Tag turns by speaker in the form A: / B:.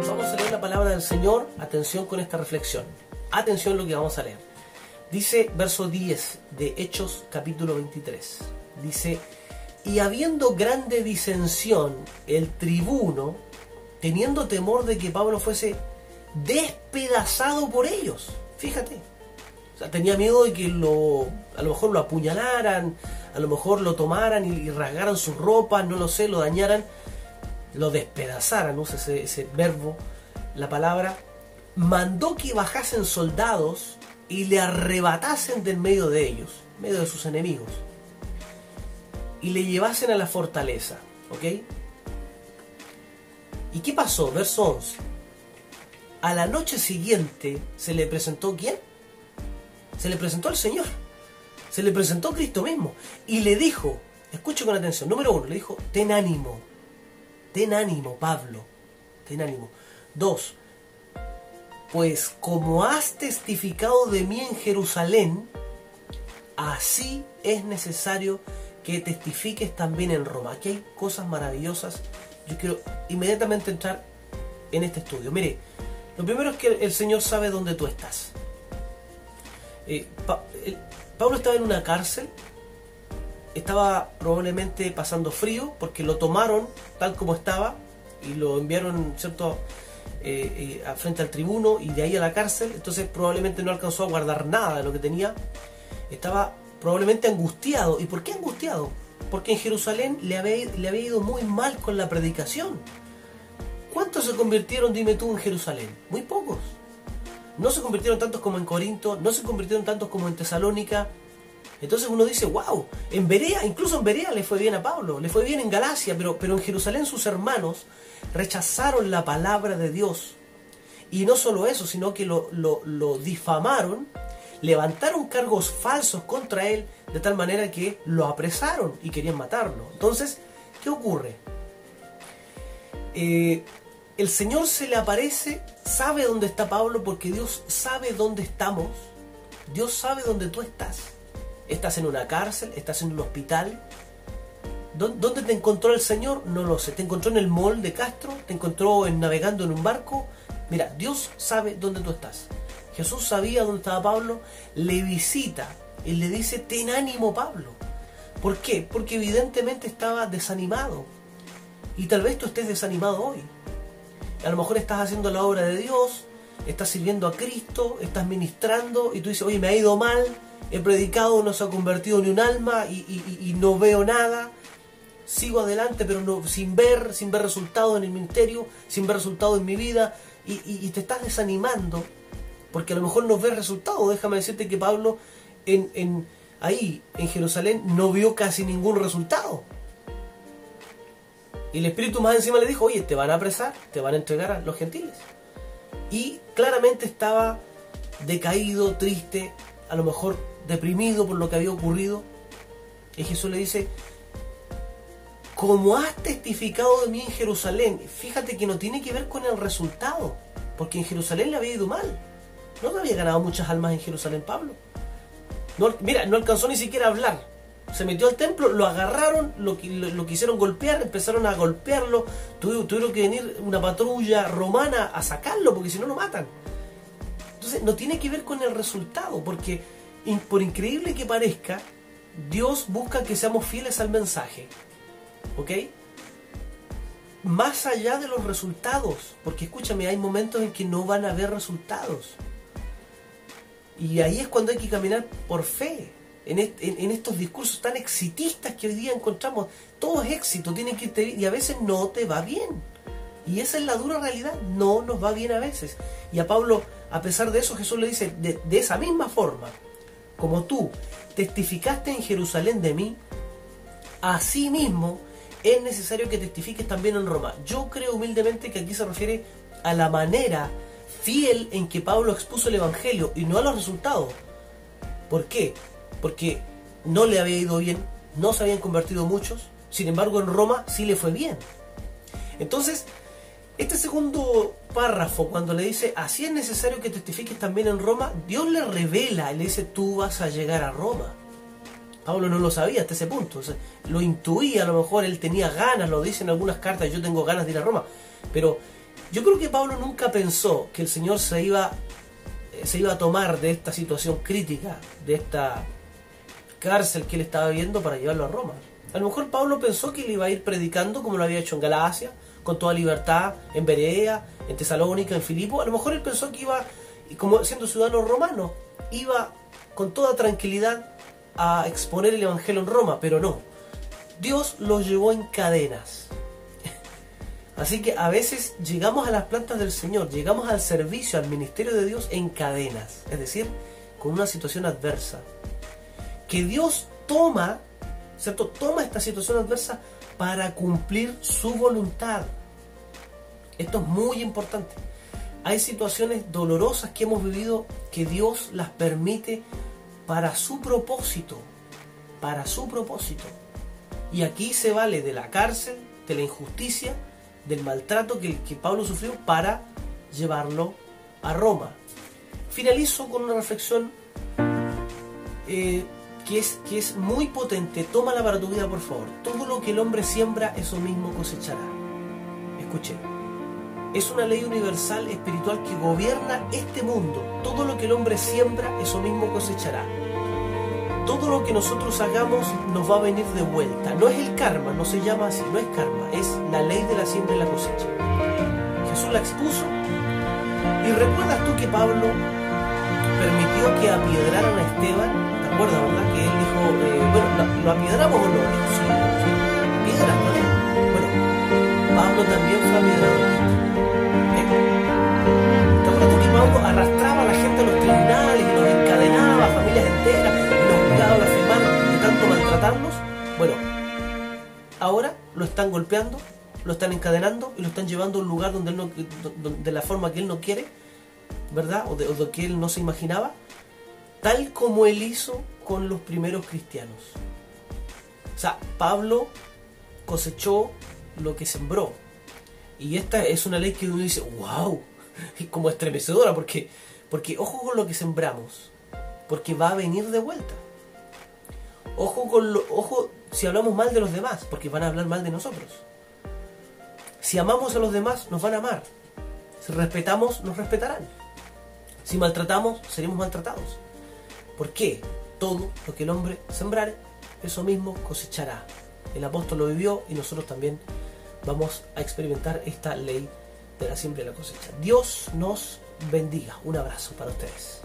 A: Vamos a leer la palabra del Señor. Atención con esta reflexión. Atención lo que vamos a leer. Dice verso 10 de Hechos capítulo 23. Dice: y habiendo grande disensión, el tribuno, teniendo temor de que Pablo fuese despedazado por ellos. Fíjate. O sea, tenía miedo de que a lo mejor lo apuñalaran, a lo mejor lo tomaran y rasgaran sus ropas, no lo sé, lo dañaran, lo despedazaran, usa ese verbo, la palabra. Mandó que bajasen soldados y le arrebatasen del medio de ellos, medio de sus enemigos, y le llevasen a la fortaleza. ¿Ok? ¿Y qué pasó? Verso 11. A la noche siguiente se le presentó ¿quién? Se le presentó el Señor. Se le presentó Cristo mismo. Y le dijo, escuche con atención, número 1, le dijo: ten ánimo, Pablo, ten ánimo. 2, pues como has testificado de mí en Jerusalén, así es necesario que testifiques también en Roma. Aquí hay cosas maravillosas. Yo quiero inmediatamente entrar en este estudio. Mire, lo primero es que el Señor sabe dónde tú estás. Pablo estaba en una cárcel, estaba probablemente pasando frío porque lo tomaron tal como estaba y lo enviaron, ¿cierto?, frente al tribuno y de ahí a la cárcel. Entonces probablemente no alcanzó a guardar nada de lo que tenía. Estaba probablemente angustiado. ¿Y por qué angustiado? Porque en Jerusalén le había ido muy mal con la predicación. ¿Cuántos se convirtieron, dime tú, en Jerusalén? Muy pocos. No se convirtieron tantos como en Corinto, no se convirtieron tantos como en Tesalónica. Entonces uno dice, wow, en Berea, incluso en Berea le fue bien a Pablo, le fue bien en Galacia, pero en Jerusalén sus hermanos rechazaron la palabra de Dios. Y no solo eso, sino que lo difamaron, levantaron cargos falsos contra él, de tal manera que lo apresaron y querían matarlo. Entonces, ¿qué ocurre? El Señor se le aparece, sabe dónde está Pablo, porque Dios sabe dónde estamos. Dios sabe dónde tú estás. ¿Estás en una cárcel? ¿Estás en un hospital? ¿Dónde te encontró el Señor? No lo sé. ¿Te encontró en el mall de Castro? ¿Te encontró navegando en un barco? Mira, Dios sabe dónde tú estás. Jesús sabía dónde estaba Pablo, le visita y le dice: ten ánimo, Pablo. ¿Por qué? Porque evidentemente estaba desanimado. Y tal vez tú estés desanimado hoy. A lo mejor estás haciendo la obra de Dios, estás sirviendo a Cristo, estás ministrando y tú dices: oye, me ha ido mal, he predicado, no se ha convertido ni un alma y no veo nada. Sigo adelante, pero no, sin ver resultados en el ministerio, sin ver resultados en mi vida, y te estás desanimando porque a lo mejor no ves resultados. Déjame decirte que Pablo ahí en Jerusalén no vio casi ningún resultado. Y el Espíritu más encima le dijo: oye, te van a apresar, te van a entregar a los gentiles. Y claramente estaba decaído, triste, a lo mejor deprimido por lo que había ocurrido. Y Jesús le dice: como has testificado de mí en Jerusalén. Fíjate que no tiene que ver con el resultado, porque en Jerusalén le había ido mal. No había ganado muchas almas en Jerusalén Pablo. Mira, no alcanzó ni siquiera a hablar. Se metió al templo, lo agarraron, lo quisieron golpear, empezaron a golpearlo, tuvieron que venir una patrulla romana a sacarlo, porque si no lo matan. Entonces no tiene que ver con el resultado, porque por increíble que parezca, Dios busca que seamos fieles al mensaje. ¿Ok? Más allá de los resultados, porque escúchame, hay momentos en que no van a haber resultados. Y ahí es cuando hay que caminar por fe. En estos discursos tan exitistas que hoy día encontramos, todo es éxito, tiene que ir, y a veces no te va bien. Y esa es la dura realidad, no nos va bien a veces. Y a Pablo, a pesar de eso, Jesús le dice: de esa misma forma, como tú testificaste en Jerusalén de mí, así mismo es necesario que testifiques también en Roma. Yo creo humildemente que aquí se refiere a la manera fiel en que Pablo expuso el Evangelio y no a los resultados. ¿Por qué? Porque no le había ido bien, no se habían convertido muchos, sin embargo en Roma sí le fue bien. Entonces, este segundo párrafo, cuando le dice: así es necesario que testifiques también en Roma, Dios le revela y le dice: tú vas a llegar a Roma. Pablo no lo sabía hasta ese punto, o sea, lo intuía, a lo mejor él tenía ganas, lo dice en algunas cartas: yo tengo ganas de ir a Roma, pero Yo creo que Pablo nunca pensó que el Señor se iba a tomar de esta situación crítica, de esta cárcel que él estaba viviendo, para llevarlo a Roma. A lo mejor Pablo pensó que él iba a ir predicando como lo había hecho en Galacia, con toda libertad, en Berea, en Tesalónica, en Filipo. A lo mejor él pensó que iba, como siendo ciudadano romano, iba con toda tranquilidad a exponer el Evangelio en Roma, pero no. Dios lo llevó en cadenas. Así que a veces llegamos a las plantas del Señor, llegamos al servicio, al ministerio de Dios en cadenas, es decir, con una situación adversa. Que Dios toma, ¿cierto? Toma esta situación adversa para cumplir su voluntad. Esto es muy importante. Hay situaciones dolorosas que hemos vivido que Dios las permite para su propósito. Para su propósito. Y aquí se vale de la cárcel, de la injusticia, del maltrato que Pablo sufrió para llevarlo a Roma. Finalizo con una reflexión que es muy potente. Tómala para tu vida, por favor. Todo lo que el hombre siembra, eso mismo cosechará. Escuche. Es una ley universal espiritual que gobierna este mundo. Todo lo que el hombre siembra, eso mismo cosechará. Todo lo que nosotros hagamos nos va a venir de vuelta. No es el karma, no se llama así, no es karma, es la ley de la siembra y la cosecha. Jesús la expuso. Y recuerdas tú que Pablo permitió que apiedraran a Esteban. ¿Te acuerdas, verdad? Que él dijo, bueno, ¿lo apiedramos o no? Dijo, sí, piedras, ¿no? Bueno, Pablo también fue apiedrado. ¿Te acuerdas tú que Pablo arrastraba a la gente a los tribunales y los encadenaba, a familias enteras, y los obligaba a blasfemar de tanto maltratarlos? Bueno, ahora lo están golpeando, lo están encadenando y lo están llevando a un lugar donde él no, de la forma que él no quiere, ¿verdad? O de que él no se imaginaba, tal como él hizo con los primeros cristianos. O sea, Pablo cosechó lo que sembró. Y esta es una ley que uno dice, wow, es como estremecedora, porque ojo con lo que sembramos, porque va a venir de vuelta. Ojo si hablamos mal de los demás, porque van a hablar mal de nosotros. Si amamos a los demás, nos van a amar. Si respetamos, nos respetarán. Si maltratamos, seremos maltratados. ¿Por qué? Todo lo que el hombre sembrare, eso mismo cosechará. El apóstol lo vivió y nosotros también vamos a experimentar esta ley de la siembra y la cosecha. Dios nos bendiga. Un abrazo para ustedes.